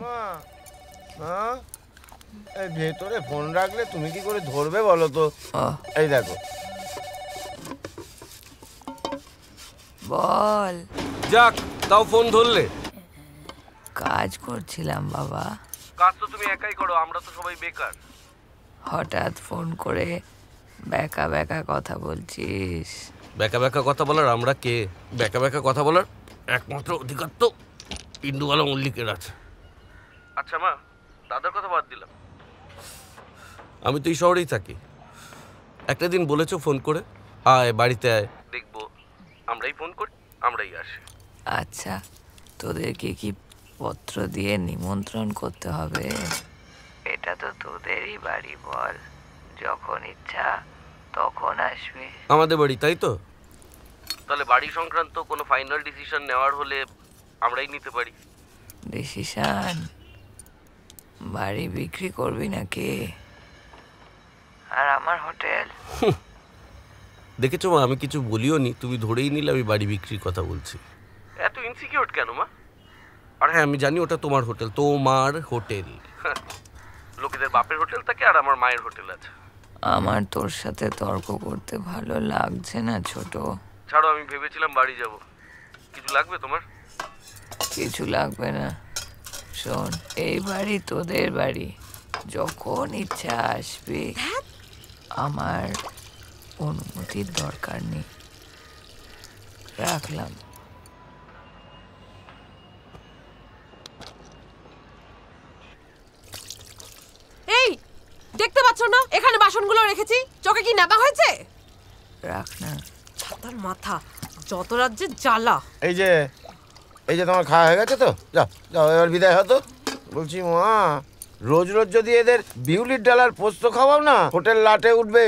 মা এই ভেতরে ফোন রাখলে তুমি কি করে ধরবে বলো তো? এই দেখো। বল। যাক, তাও ফোন ধরলে। কাজ করছিলাম বাবা। কাজ তো তুমি একাই করো, আমরা তো সবাই বেকার। হঠাৎ ফোন করে বেকা বেকা কথা বলছিস। বেকা বেকা কথা বলার আমরা কে? বেকা বেকা কথা বলার একমাত্র অধিকার তো ইন্দুবালা মল্লিকের আছে। আচ্ছা মা, দাদার কথা বাদ দিলাম, আমি তো এই শহরেই থাকি। একটা দিন বলেছো ফোন করে, আয় বাড়িতে আয়, দেখবো। আমরাই ফোন করি, আমরাই আসি। আচ্ছা, তোদেরকে কি পত্র দিয়ে নিমন্ত্রণ করতে হবে? এটা তো তোদেরই বাড়ি, বল। যখন ইচ্ছা তখন আসবি। আমাদের বাড়ি, তাই তো? তাহলে বাড়ি সংক্রান্ত কোনো ফাইনাল ডিসিশন নেওয়ার হলে আমরাই নিতে পারি। ডিসিশন? বাড়ি বিক্রি করবি নাকি? আর আমার হোটেল? দেখেছো মা, আমি কিছু বলিও নি, তুমি ধরেই নিলে আমি বাড়ি বিক্রির কথা বলছি। এত ইনসিকিউর কেন মা? আর হ্যাঁ, আমি জানি ওটা তোমার হোটেল, তোমার হোটেল। লোকেদের বাপের হোটেল থাকে আর আমার মায়ের হোটেল আছে। আমার তোর সাথে তর্ক করতে ভালো লাগছে না ছোট। ছাড়ো, আমি ভেবেছিলাম বাড়ি যাব। কিছু লাগবে তোমার? কিছু লাগবে না। শোন, এই বাড়ি তোদের বাড়ি, যখন ইচ্ছা আসবি। আমার অনুমতির দরকার নেই। রাখলাম। এই, দেখতে পাচ্ছ না এখানে বাসনগুলো রেখেছি? চোখে কি নাপা হয়েছে? রাখ না। ছাতার মাথা, যত রাজ্যের জ্বালা। এই যে তোমার খাওয়া হয়ে গেছে তো? যাও যাও, এবার বিদায় হতো। বলছি মা, রোজ রোজ যদি এদের বিউলির ডালার পোস্ত খাওয়াও না, হোটেল লাটে উঠবে।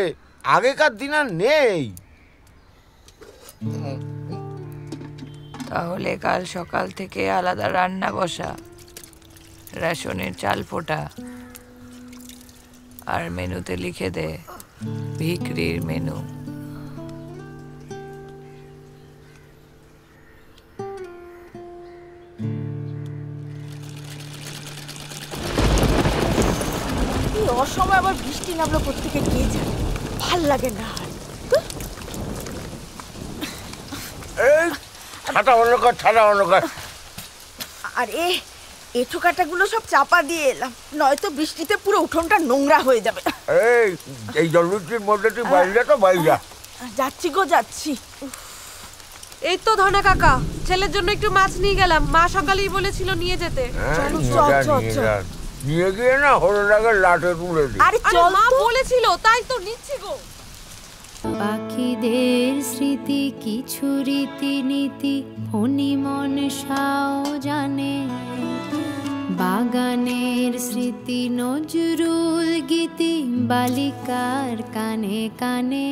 আগেকার দিন আর নেই। তাহলে কাল সকাল থেকে আলাদা রান্না বসা, রেশনের চাল ফোটা, আর মেনুতে লিখে দে বিক্রির মেনু। অসময় আবার বৃষ্টি নামলো কোত্থেকে কে জানে, ভাল লাগে না। এই ছাতা অন্য কর, ছাতা অন্য কর। আরে এঁঠো কাটাগুলো সব চাপা দিয়ে এলাম, নয়তো বৃষ্টিতে পুরো উঠোনটা নোংরা হয়ে যাবে। এই জলবৃষ্টির মধ্যে তুই বাইরে তো বাইরে। যাচ্ছি গো, যাচ্ছি। এই তো ধনা কাকা, ছেলের জন্য একটু মাছ নিয়ে গেলাম। মা সকালেই বলেছিল নিয়ে যেতে। নিয়ে গিয়ে না হলুদাকে লাটে তুলে দিই। আরে মা বলেছিল, তাই তো নিচ্ছি গো। পাখিদের স্মৃতি কিছু রীতিনীতি ফণি মনসাও জানে, বাগানের স্মৃতি নজরুল গীতি বালিকার কানে কানে।